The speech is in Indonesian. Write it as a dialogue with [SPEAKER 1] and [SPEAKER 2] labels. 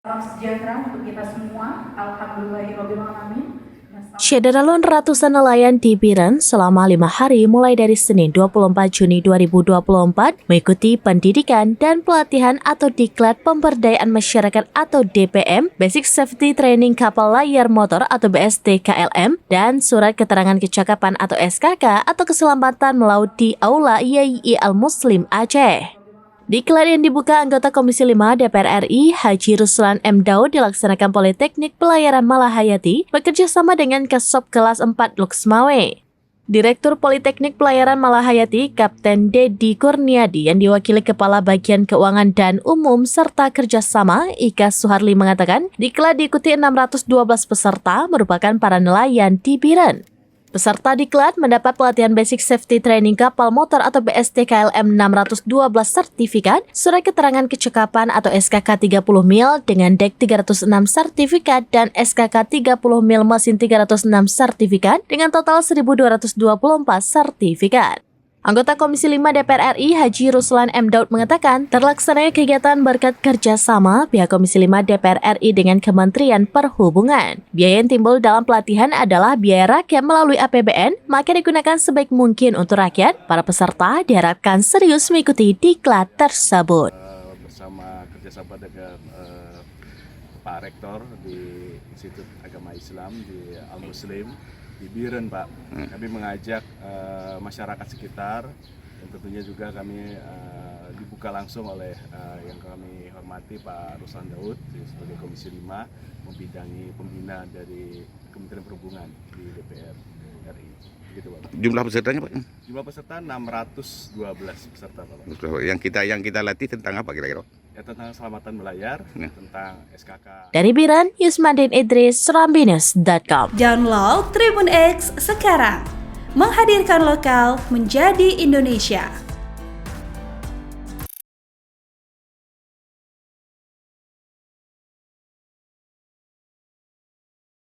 [SPEAKER 1] Salam sejahtera untuk kita semua. Alhamdulillahirabbil alamin.
[SPEAKER 2] Syederalun ratusan nelayan di Biren selama 5 hari mulai dari Senin 24 Juni 2024 mengikuti pendidikan dan pelatihan atau Diklat Pemberdayaan Masyarakat atau DPM, Basic Safety Training Kapal Layar Motor atau BSD-KLM, dan Surat Keterangan Kecakapan atau SKK atau Keselamatan Melaut di Aula YII Al-Muslim Aceh. Diklat yang dibuka anggota Komisi 5 DPR RI Haji Ruslan M. Daud dilaksanakan Politeknik Pelayaran Malahayati bekerja sama dengan Kasop Kelas 4 Luxmawe. Direktur Politeknik Pelayaran Malahayati Kapten Dedi Kurniadi yang diwakili Kepala Bagian Keuangan dan Umum serta Kerjasama Ika Suharli mengatakan diklat diikuti 612 peserta merupakan para nelayan di Biren. Peserta diklat mendapat pelatihan Basic Safety Training Kapal Motor atau BSD-KLM 612 sertifikat, Surat Keterangan Kecakapan atau SKK 30 mil dengan dek 306 sertifikat dan SKK 30 mil mesin 306 sertifikat dengan total 1.224 sertifikat. Anggota Komisi 5 DPR RI Haji Ruslan M. Daud mengatakan terlaksananya kegiatan berkat kerjasama pihak Komisi 5 DPR RI dengan Kementerian Perhubungan. Biaya yang timbul dalam pelatihan adalah biaya rakyat melalui APBN, maka digunakan sebaik mungkin untuk rakyat. Para peserta diharapkan serius mengikuti diklat tersebut.
[SPEAKER 3] Bersama kerjasama dengan Pak Rektor di Institut Agama Islam di Al-Muslim di Biren, Pak. Kami mengajak masyarakat sekitar dan tentunya juga kami dibuka langsung oleh yang kami hormati Pak Ruslan Daud sebagai Komisi 5 membidangi pembina dari Kementerian Perhubungan di DPR RI. Begitu, Pak.
[SPEAKER 4] Jumlah pesertanya, Pak?
[SPEAKER 3] Jumlah peserta 612 peserta, Pak.
[SPEAKER 4] Yang kita latih tentang apa kira-kira?
[SPEAKER 3] Ya, tentang keselamatan berlayar, tentang SKK.
[SPEAKER 2] Dari Biren, Yusmandin Idris, serambinus.com.
[SPEAKER 5] Download Tribun X sekarang. Menghadirkan lokal menjadi Indonesia.